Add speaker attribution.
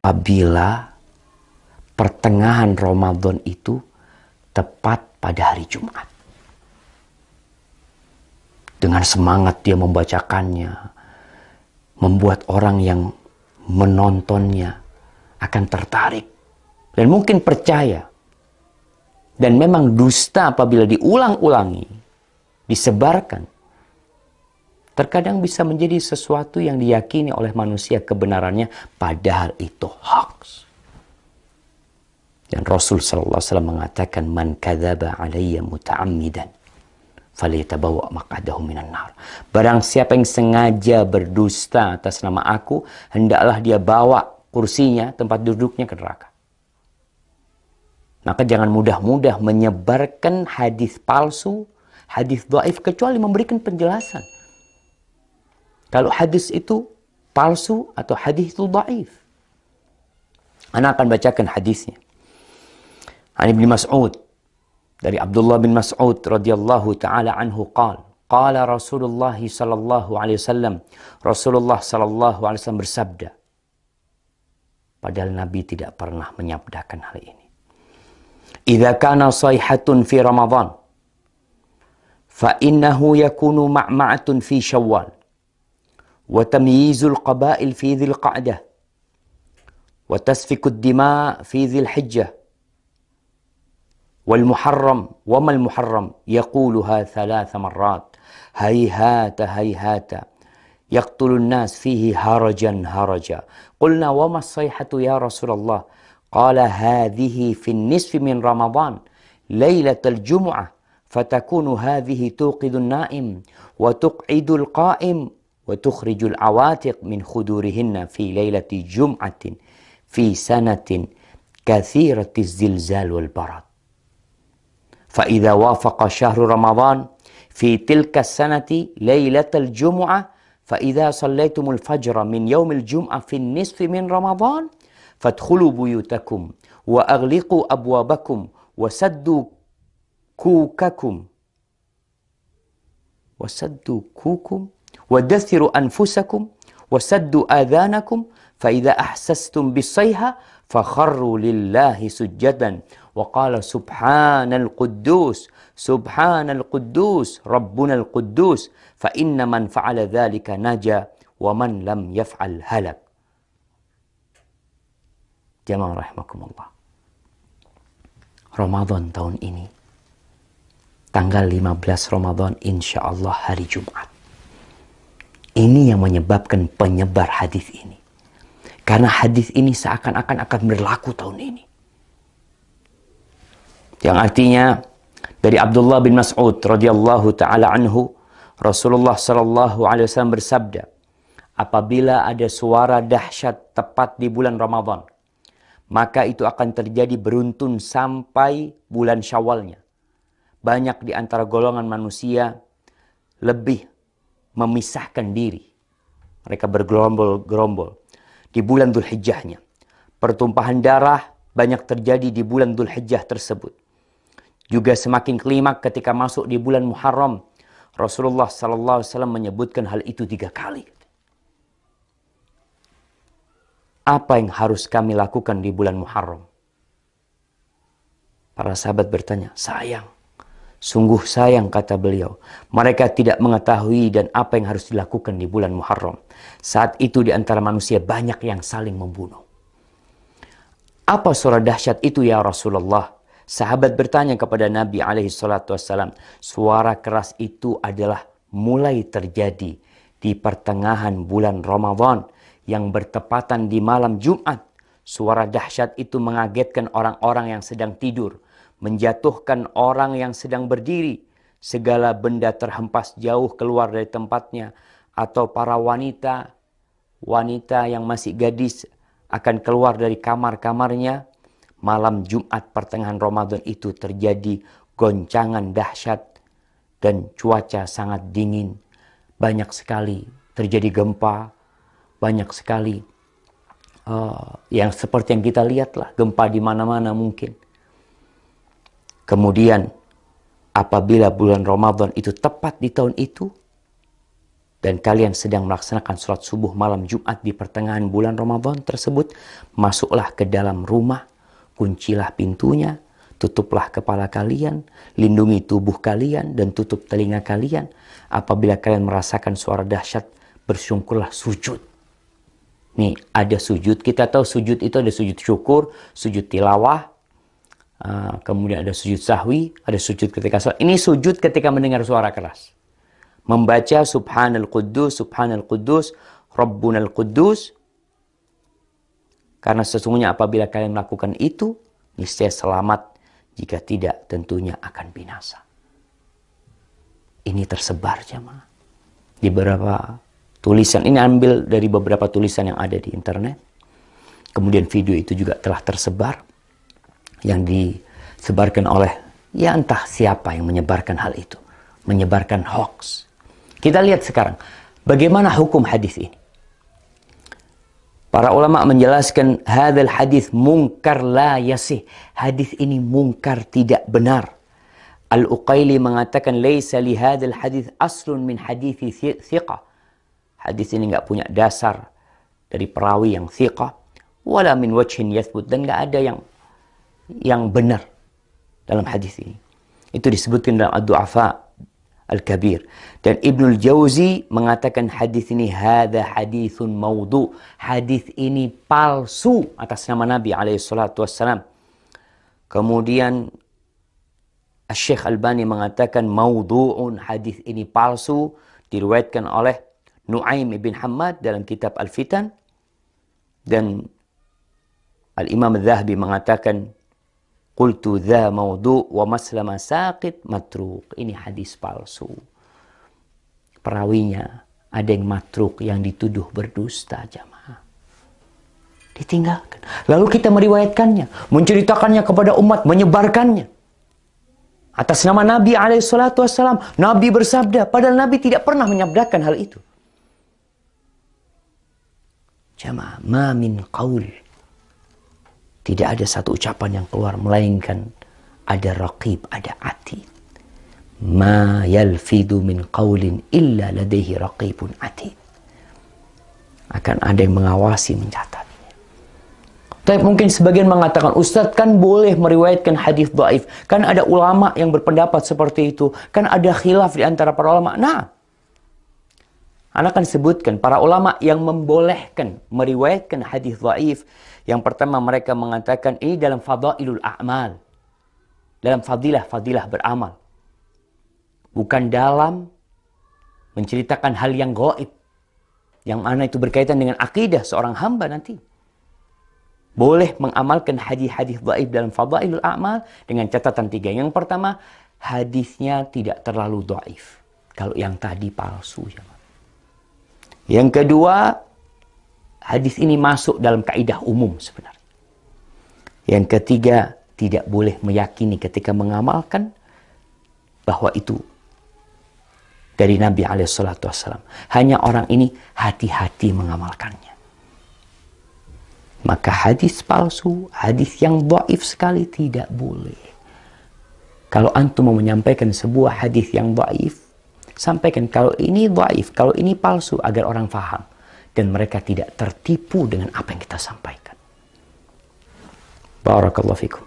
Speaker 1: apabila pertengahan Ramadan itu tepat pada hari Jumat. Dengan semangat dia membacakannya, membuat orang yang menontonnya akan tertarik dan mungkin percaya. Dan memang dusta apabila diulang-ulangi, disebarkan, terkadang bisa menjadi sesuatu yang diyakini oleh manusia kebenarannya, padahal itu hoax. Dan Rasul SAW mengatakan, "Man kadzaba alayya muta'ammidan, falyatabawa maq'adahu minan nar." Barang siapa yang sengaja berdusta atas nama aku, hendaklah dia bawa kursinya, tempat duduknya ke neraka. Maka jangan mudah-mudah menyebarkan hadis palsu, hadis dhaif, kecuali memberikan penjelasan. Kalau hadis itu palsu atau hadis itu dhaif. Ana akan bacakan hadisnya. An Ibnu Mas'ud, dari Abdullah bin Mas'ud radhiyallahu taala anhu qala Rasulullah sallallahu alaihi wasallam, Rasulullah sallallahu alaihi wasallam bersabda. Padahal Nabi tidak pernah menyabdakan hal ini. Idza kana sayhatun fi Ramadan, fa innahu yakunu ma'ma'atun fi Syawal. وتمييز القبائل في ذي القعدة وتسفك الدماء في ذي الحجة والمحرم وما المحرم يقولها 3 مرات هيهات هيهات يقتل الناس فيه هرجا هرجا قلنا وما الصيحة يا رسول الله قال هذه في النصف من رمضان ليلة الجمعة فتكون هذه توقظ النائم وتقعد القائم وتخرج العواتق من خدورهن في ليلة جمعة في سنة كثيرة الزلزال والبرد فإذا وافق شهر رمضان في تلك السنة ليلة الجمعة فإذا صليتم الفجر من يوم الجمعة في النصف من رمضان فادخلوا بيوتكم وأغلقوا أبوابكم وسدوا كوككم ودثروا أنفسكم وسدوا آذانكم فإذا أحسستم بالصيحة فخروا لله سجدا وقال سبحان القدوس ربنا القدوس فإن من فعل ذلك نجا ومن لم يفعل هلك. Jamaah rahimakumullah. Ramadan tahun ini, tanggal 15 Ramadan, insya Allah hari Jumat. Ini yang menyebabkan penyebar hadis ini. Karena hadis ini seakan-akan akan berlaku tahun ini. Yang artinya dari Abdullah bin Mas'ud radhiyallahu taala anhu, Rasulullah sallallahu alaihi wasallam bersabda, apabila ada suara dahsyat tepat di bulan Ramadan, maka itu akan terjadi beruntun sampai bulan Syawalnya. Banyak di antara golongan manusia lebih memisahkan diri. Mereka bergerombol-gerombol di bulan Dzulhijjahnya. Pertumpahan darah banyak terjadi di bulan Dzulhijjah tersebut. Juga semakin klimak ketika masuk di bulan Muharram. Rasulullah SAW menyebutkan hal itu 3 kali. Apa yang harus kami lakukan di bulan Muharram? Para sahabat bertanya, sayang. Sungguh sayang, kata beliau. Mereka tidak mengetahui dan apa yang harus dilakukan di bulan Muharram. Saat itu di antara manusia banyak yang saling membunuh. Apa suara dahsyat itu ya Rasulullah? Sahabat bertanya kepada Nabi SAW. Suara keras itu adalah mulai terjadi di pertengahan bulan Ramadan yang bertepatan di malam Jumat. Suara dahsyat itu mengagetkan orang-orang yang sedang tidur, menjatuhkan orang yang sedang berdiri, segala benda terhempas jauh keluar dari tempatnya, atau para wanita yang masih gadis akan keluar dari kamar-kamarnya. Malam Jumat pertengahan Ramadan itu terjadi goncangan dahsyat dan cuaca sangat dingin. Banyak sekali terjadi gempa, banyak sekali yang seperti yang kita lihat lah, gempa di mana-mana mungkin. Kemudian apabila bulan Ramadan itu tepat di tahun itu, dan kalian sedang melaksanakan sholat subuh malam Jumat di pertengahan bulan Ramadan tersebut, masuklah ke dalam rumah, kuncilah pintunya, tutuplah kepala kalian, lindungi tubuh kalian, dan tutup telinga kalian. Apabila kalian merasakan suara dahsyat, bersyukurlah sujud. Nih, ada sujud. Kita tahu sujud itu ada sujud syukur, sujud tilawah, kemudian ada sujud sahwi, ada sujud ketika sholat. Ini sujud ketika mendengar suara keras. Membaca Subhanal Quddus, Rabbunal Quddus. Karena sesungguhnya apabila kalian melakukan itu, niscaya selamat. Jika tidak, tentunya akan binasa. Ini tersebar jemaah di beberapa tulisan. Ini ambil dari beberapa tulisan yang ada di internet. Kemudian video itu juga telah tersebar, yang disebarkan oleh ya entah siapa yang menyebarkan hal itu, menyebarkan hoax. Kita lihat sekarang bagaimana hukum hadis ini. Para ulama menjelaskan hadzal hadis munkar la yasih. Hadis ini munkar, tidak benar. Al-Uqaili mengatakan laisa li hadzal hadis aslun min hadithi thiqah. Hadis ini enggak punya dasar dari perawi yang thiqah, wala min wajhin yathbut, dan enggak ada yang benar dalam hadis ini. Itu disebutkan dalam Ad-Du'afa Al-Kabir. Dan Ibnul Jauzi mengatakan hadis ini hadza haditsun maudhu. Hadis ini palsu atas nama Nabi alaihi salatu wassalam. Kemudian Syekh Albani mengatakan maudhu'un, hadis ini palsu, diriwayatkan oleh Nu'aim ibn Hammad dalam kitab Al-Fitan. Dan Al-Imam Al-Zahabi mengatakan qultu dha maudhu' wa maslama saqit matruk. Ini hadis palsu. Perawinya ada yang matruk, yang dituduh berdusta jamaah. Ditinggalkan. Lalu kita meriwayatkannya, menceritakannya kepada umat, menyebarkannya atas nama Nabi alaihissalam. Nabi bersabda, padahal Nabi tidak pernah menyabdakan hal itu. Jamaah, ma min qaul, tidak ada satu ucapan yang keluar melainkan ada raqib, ada atid. Ma yalfidu min qaulin illa ladaihi raqibun atid. Akan ada yang mengawasi, mencatat. Tapi mungkin sebagian mengatakan, Ustadz kan boleh meriwayatkan hadis dhaif. Kan ada ulama yang berpendapat seperti itu. Kan ada khilaf di antara para ulama. Nah, Anda akan sebutkan para ulama yang membolehkan meriwayatkan hadis dhaif. Yang pertama mereka mengatakan ini dalam fadailul a'mal. Dalam fadilah beramal. Bukan dalam menceritakan hal yang gaib. Yang mana itu berkaitan dengan akidah seorang hamba nanti. Boleh mengamalkan hadis-hadis dhaif dalam fadailul a'mal dengan catatan 3. Yang pertama, hadisnya tidak terlalu dhaif. Kalau yang tadi palsu. Yang kedua, hadis ini masuk dalam kaidah umum sebenarnya. Yang ketiga, tidak boleh meyakini ketika mengamalkan bahwa itu dari Nabi alaihissalam. Hanya orang ini hati-hati mengamalkannya. Maka hadis palsu, hadis yang dhaif sekali tidak boleh. Kalau antum mau menyampaikan sebuah hadis yang dhaif, sampaikan kalau ini dhaif, kalau ini palsu, agar orang faham dan mereka tidak tertipu dengan apa yang kita sampaikan. Barakallahu fikum.